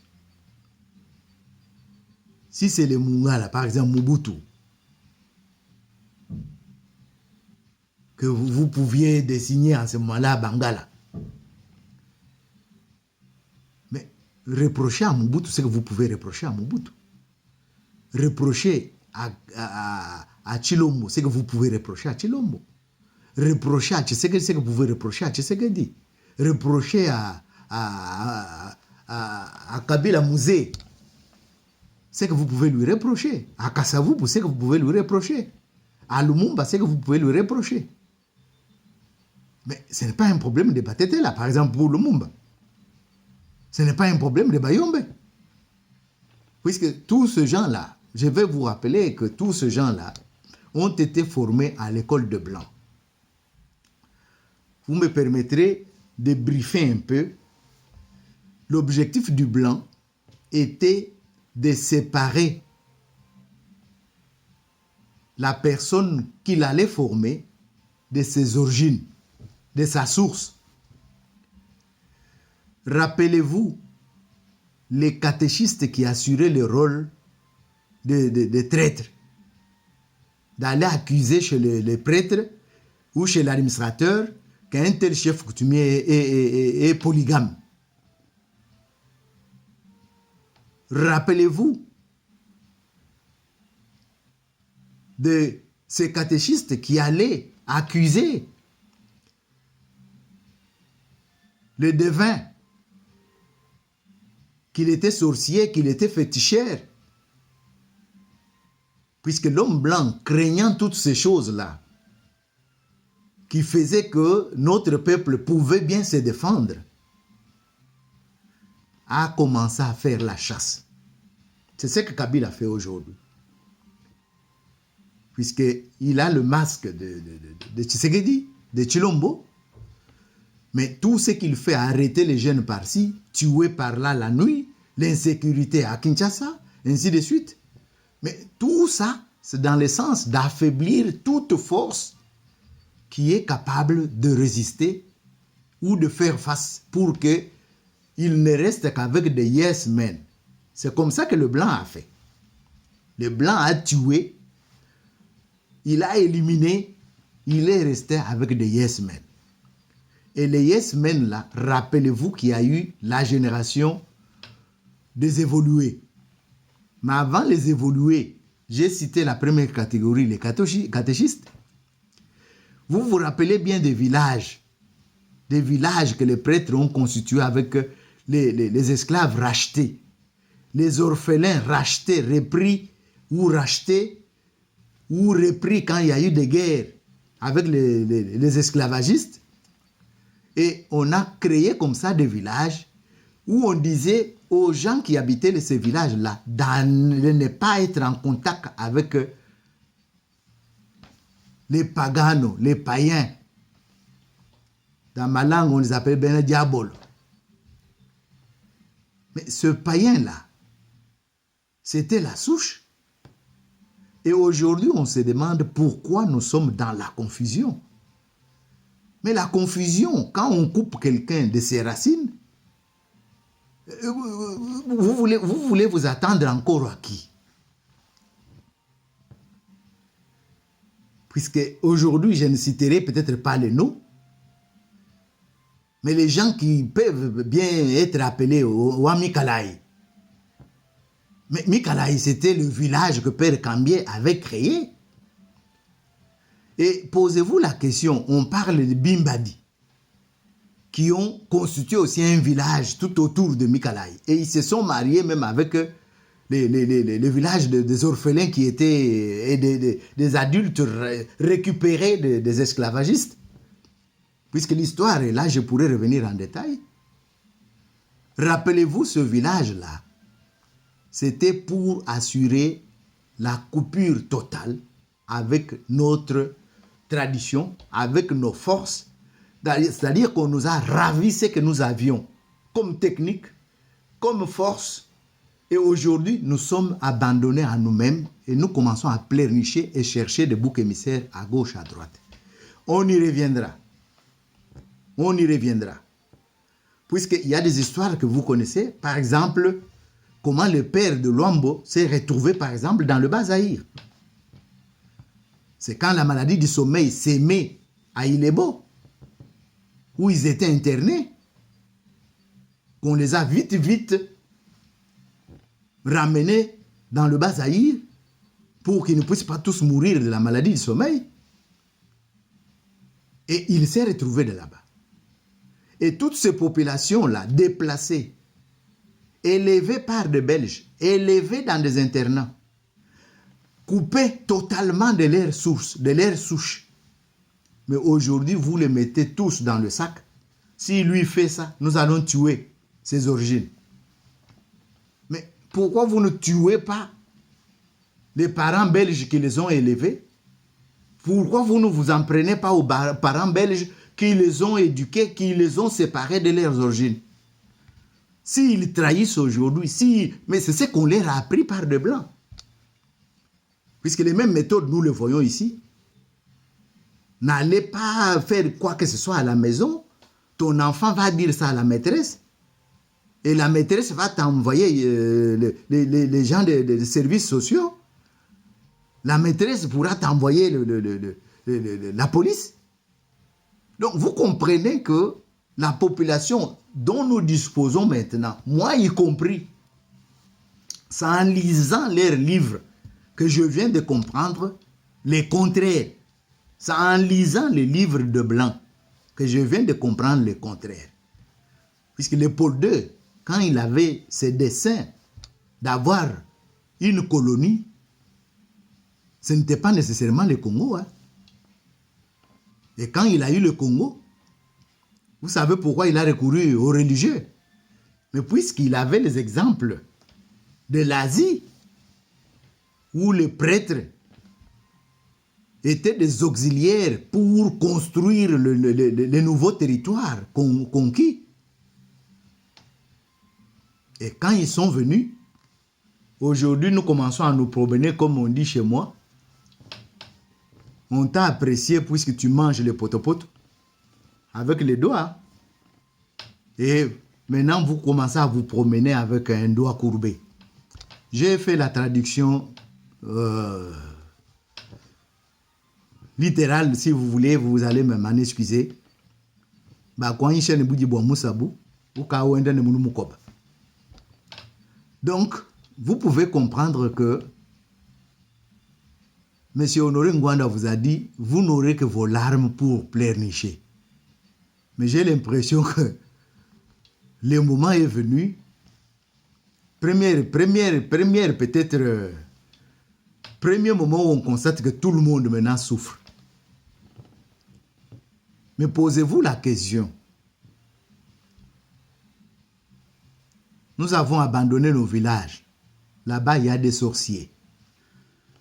Si c'est le Mungala, par exemple Mobutu, que vous pouviez désigner en ce moment-là Bangala, mais reprocher à Mobutu, c'est que vous pouvez reprocher à Mobutu. Reprocher à Chilombo, c'est que vous pouvez reprocher à Chilombo. Reprocher à Tshisekedi, c'est que vous pouvez reprocher à Tshisekedi. Reprocher à Kabila Mouzé, c'est que vous pouvez lui reprocher. À Kassavou, c'est que vous pouvez lui reprocher. À Lumumba, c'est que vous pouvez lui reprocher. Mais ce n'est pas un problème de Batete là, par exemple pour Lumumba. Ce n'est pas un problème de Bayombe. Puisque tous ces gens-là, je vais vous rappeler que tous ces gens-là ont été formés à l'école de Blanc. Vous me permettrez de briefer un peu. L'objectif du Blanc était de séparer la personne qu'il allait former de ses origines, de sa source. Rappelez-vous les catéchistes qui assuraient le rôle de traître, d'aller accuser chez les prêtres ou chez l'administrateur qu'un tel chef coutumier est polygame. Rappelez-vous de ces catéchistes qui allaient accuser le devin qu'il était sorcier, qu'il était féticheur. Puisque l'homme blanc, craignant toutes ces choses-là, qui faisaient que notre peuple pouvait bien se défendre, a commencé à faire la chasse. C'est ce que Kabila fait aujourd'hui. Puisqu'il a le masque de Tshisekedi, de Chilombo, mais tout ce qu'il fait, arrêter les jeunes par-ci, tuer par-là la nuit, l'insécurité à Kinshasa, ainsi de suite. Mais tout ça, c'est dans le sens d'affaiblir toute force qui est capable de résister ou de faire face pour qu'il ne reste qu'avec des yes men. C'est comme ça que le blanc a fait. Le blanc a tué, il a éliminé, il est resté avec des yes men. Et les yes men là, rappelez-vous qu'il y a eu la génération des évolués. Mais avant les évolués, j'ai cité la première catégorie, les catéchistes. Vous vous rappelez bien des villages que les prêtres ont constitués avec les esclaves rachetés, les orphelins rachetés, repris ou rachetés ou repris quand il y a eu des guerres avec les esclavagistes. Et on a créé comme ça des villages où on disait aux gens qui habitaient ces villages-là de ne pas être en contact avec les paganos, les païens. Dans ma langue, on les appelle ben diabolo. Mais ce païen-là, c'était la souche. Et aujourd'hui, on se demande pourquoi nous sommes dans la confusion. Mais la confusion, quand on coupe quelqu'un de ses racines, vous voulez vous attendre encore à qui? Puisque aujourd'hui, je ne citerai peut-être pas les noms, mais les gens qui peuvent bien être appelés au Mikalai. Mais Mikalai, c'était le village que Père Cambier avait créé. Et posez-vous la question, on parle de Bimbadi, qui ont constitué aussi un village tout autour de Mikalai. Et ils se sont mariés même avec les villages des orphelins qui étaient, et des adultes récupérés des esclavagistes. Puisque l'histoire est là, je pourrais revenir en détail. Rappelez-vous ce village-là, c'était pour assurer la coupure totale avec notre tradition, avec nos forces. C'est-à-dire qu'on nous a ravi ce que nous avions comme technique, comme force. Et aujourd'hui, nous sommes abandonnés à nous-mêmes et nous commençons à pleurnicher et chercher des boucs émissaires à gauche, à droite. On y reviendra. On y reviendra. Puisqu'il y a des histoires que vous connaissez. Par exemple, comment le père de Luambo s'est retrouvé, par exemple, dans le Bas-Zaïre. C'est quand la maladie du sommeil s'est mise à Ilebo, où ils étaient internés, qu'on les a vite ramenés dans le Bas-Zaïre pour qu'ils ne puissent pas tous mourir de la maladie du sommeil. Et il s'est retrouvé de là-bas. Et toutes ces populations-là, déplacées, élevées par des Belges, élevées dans des internats, coupées totalement de leurs sources, de leurs souches. Mais aujourd'hui, vous les mettez tous dans le sac. S'il lui fait ça, nous allons tuer ses origines. Mais pourquoi vous ne tuez pas les parents belges qui les ont élevés? Pourquoi vous ne vous en prenez pas aux parents belges qui les ont éduqués, qui les ont séparés de leurs origines? S'ils trahissent aujourd'hui, mais c'est ce qu'on leur a appris par des Blancs. Puisque les mêmes méthodes, nous les voyons ici. N'allez pas faire quoi que ce soit à la maison. Ton enfant va dire ça à la maîtresse. Et la maîtresse va t'envoyer les gens des services sociaux. La maîtresse pourra t'envoyer la police. Donc, vous comprenez que la population dont nous disposons maintenant, moi y compris, c'est en lisant leurs livres que je viens de comprendre les contraires. C'est en lisant les livres de Blanc que je viens de comprendre les contraires. Puisque Léopold II, quand il avait ses dessins d'avoir une colonie, ce n'était pas nécessairement le Congo. Hein. Et quand il a eu le Congo, vous savez pourquoi il a recouru aux religieux. Mais puisqu'il avait les exemples de l'Asie, où les prêtres étaient des auxiliaires pour construire les nouveaux territoires conquis. Et quand ils sont venus, aujourd'hui nous commençons à nous promener comme on dit chez moi. On t'a apprécié puisque tu manges les potopoto avec les doigts. Et maintenant vous commencez à vous promener avec un doigt courbé. J'ai fait la traduction littérale, si vous voulez, vous allez m'en excuser. Donc, vous pouvez comprendre que M. Honoré Ngwanda vous a dit, vous n'aurez que vos larmes pour pleurnicher. Mais j'ai l'impression que le moment est venu. Premier moment où on constate que tout le monde maintenant souffre. Mais posez-vous la question. Nous avons abandonné nos villages. Là-bas, il y a des sorciers.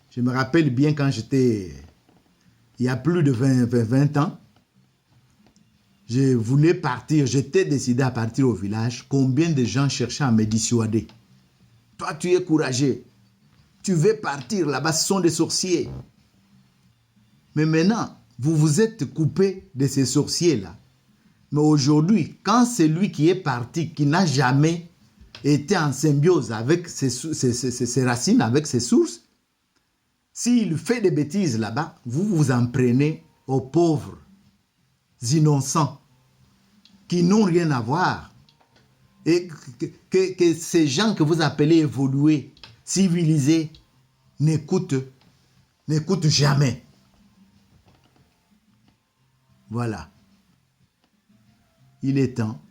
Je me rappelle bien quand j'étais, il y a plus de 20 ans, je voulais partir, j'étais décidé à partir au village. Combien de gens cherchaient à me dissuader? Toi, tu es courageux. Tu veux partir, là-bas, ce sont des sorciers. Mais maintenant, vous vous êtes coupé de ces sorciers-là. Mais aujourd'hui, quand celui qui est parti, qui n'a jamais été en symbiose avec ses racines, avec ses sources, s'il fait des bêtises là-bas, vous vous en prenez aux pauvres innocents qui n'ont rien à voir. Et que ces gens que vous appelez évolués, civilisés, n'écoutent jamais. Voilà. Il est temps.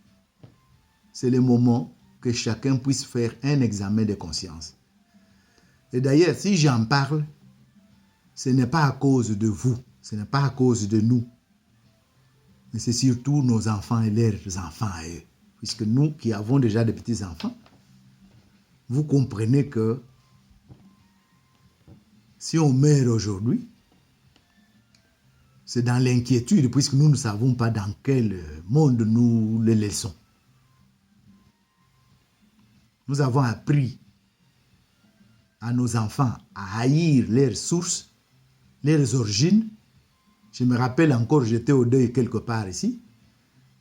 C'est le moment que chacun puisse faire un examen de conscience. Et d'ailleurs, si j'en parle, ce n'est pas à cause de vous, ce n'est pas à cause de nous, mais c'est surtout nos enfants et leurs enfants à eux. Puisque nous qui avons déjà des petits-enfants, vous comprenez que si on meurt aujourd'hui, c'est dans l'inquiétude, puisque nous ne savons pas dans quel monde nous les laissons. Nous avons appris à nos enfants à haïr leurs sources, leurs origines. Je me rappelle encore, j'étais au deuil quelque part ici.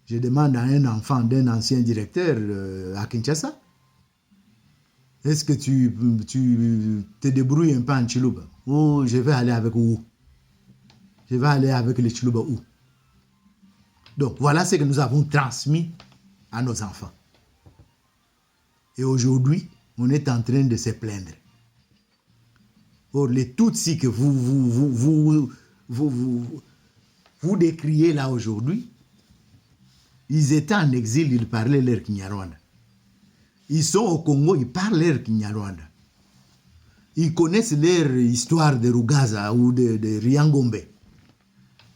Je demande à un enfant d'un ancien directeur à Kinshasa, est-ce que tu te débrouilles un peu en Chiluba? Oh, je vais aller avec où? Je vais aller avec les Chiluba où? Donc, voilà ce que nous avons transmis à nos enfants. Et aujourd'hui, on est en train de se plaindre. Or, les Tutsis que vous décriez là aujourd'hui, ils étaient en exil, ils parlaient leur Kinyarwanda. Ils sont au Congo, ils parlent leur Kinyarwanda. Ils connaissent leur histoire de Rugaza ou de Riangombe.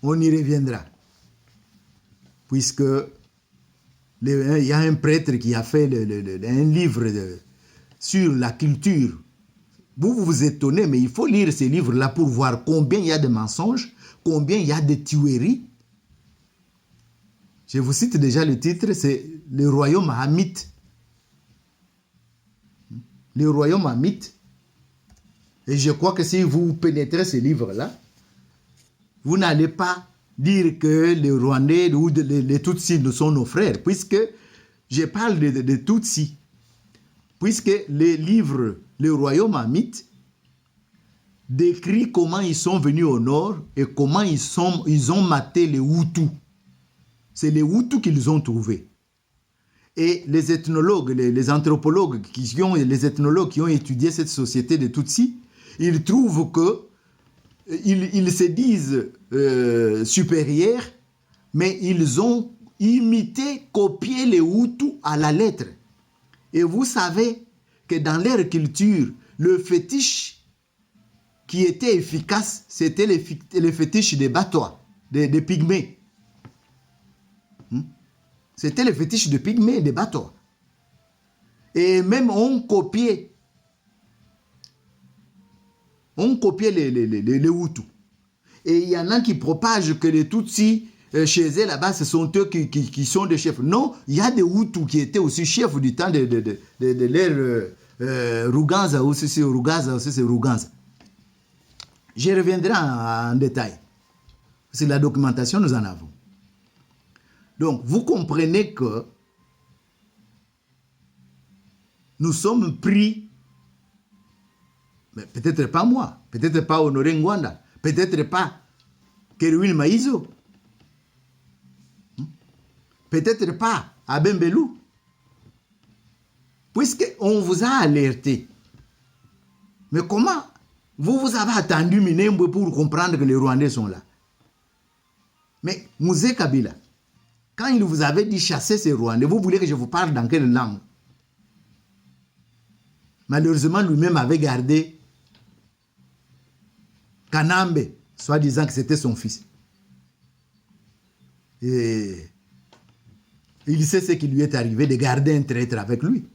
On y reviendra. Puisque il y a un prêtre qui a fait un livre sur la culture. Vous vous étonnez, mais il faut lire ces livres-là pour voir combien il y a de mensonges, combien il y a de tueries. Je vous cite déjà le titre, c'est le royaume hamite. Le royaume hamite. Et je crois que si vous pénétrez ces livres-là, vous n'allez pas dire que les Rwandais ou les Tutsis ne sont nos frères, puisque je parle de Tutsis. Puisque les livres, le royaume hamite, décrit comment ils sont venus au nord et comment ils ont maté les Hutus. C'est les Hutus qu'ils ont trouvés. Et les ethnologues, les anthropologues, les ethnologues qui ont étudié cette société de Tutsis, ils trouvent que ils se disent supérieurs, mais ils ont imité, copié les Hutus à la lettre. Et vous savez que dans leur culture, le fétiche qui était efficace, c'était le fétiche des Batois, des Pygmées. C'était le fétiche de Pygmées, des Batois. Et même on copiait les Hutus. Et il y en a qui propagent que les Tutsis, chez eux là-bas, ce sont eux qui sont des chefs. Non, il y a des Hutus qui étaient aussi chefs du temps de l'ère Ruganza, aussi c'est Ruganza. Je reviendrai en détail. C'est la documentation, nous en avons. Donc, vous comprenez que nous sommes pris, mais peut-être pas moi, peut-être pas Honoré Ngwanda, peut-être pas Keruil Maïzo, peut-être pas Abembelou, puisqu'on vous a alerté. Mais comment vous avez attendu Minembwe pour comprendre que les Rwandais sont là? Mais Mouzé Kabila, quand il vous avait dit chasser ces Rwandais, vous voulez que je vous parle dans quelle langue? Malheureusement, lui-même avait gardé Kanambe, soit disant que c'était son fils. Et il sait ce qui lui est arrivé de garder un traître avec lui.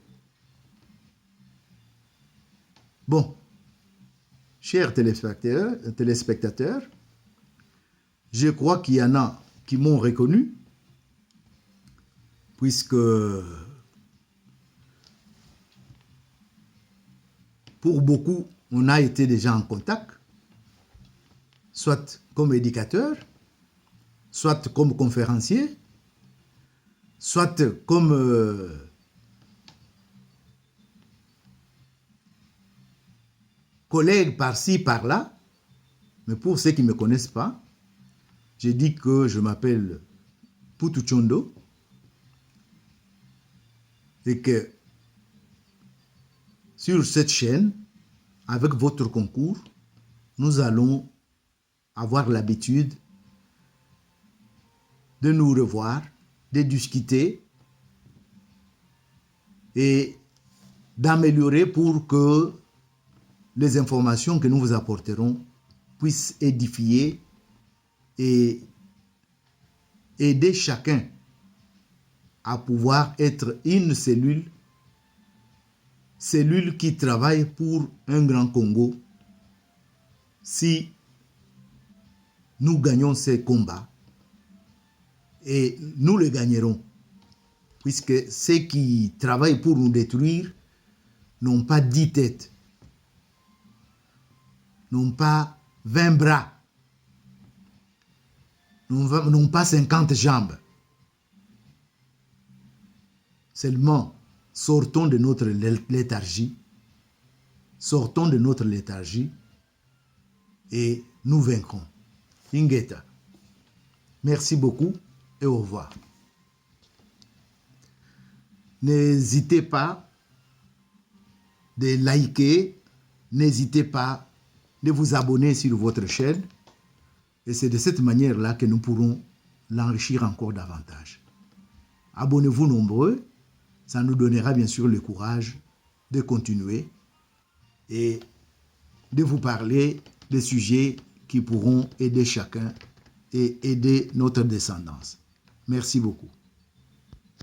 Bon, chers téléspectateurs, je crois qu'il y en a qui m'ont reconnu, puisque pour beaucoup, on a été déjà en contact, soit comme éducateur, soit comme conférencier, soit comme collègue par-ci, par-là. Mais pour ceux qui ne me connaissent pas, je dis que je m'appelle Putu Chondo et que sur cette chaîne, avec votre concours, nous allons avoir l'habitude de nous revoir, de discuter et d'améliorer pour que les informations que nous vous apporterons puissent édifier et aider chacun à pouvoir être une cellule qui travaille pour un grand Congo. Si nous gagnons ces combats, et nous les gagnerons, puisque ceux qui travaillent pour nous détruire n'ont pas 10 têtes, n'ont pas 20 bras, n'ont pas 50 jambes. Seulement, sortons de notre léthargie, et nous vaincrons. Ingeta. Merci beaucoup et au revoir. N'hésitez pas de liker, n'hésitez pas de vous abonner sur votre chaîne. Et c'est de cette manière-là que nous pourrons l'enrichir encore davantage. Abonnez-vous nombreux, ça nous donnera bien sûr le courage de continuer et de vous parler des sujets qui pourront aider chacun et aider notre descendance. Merci beaucoup.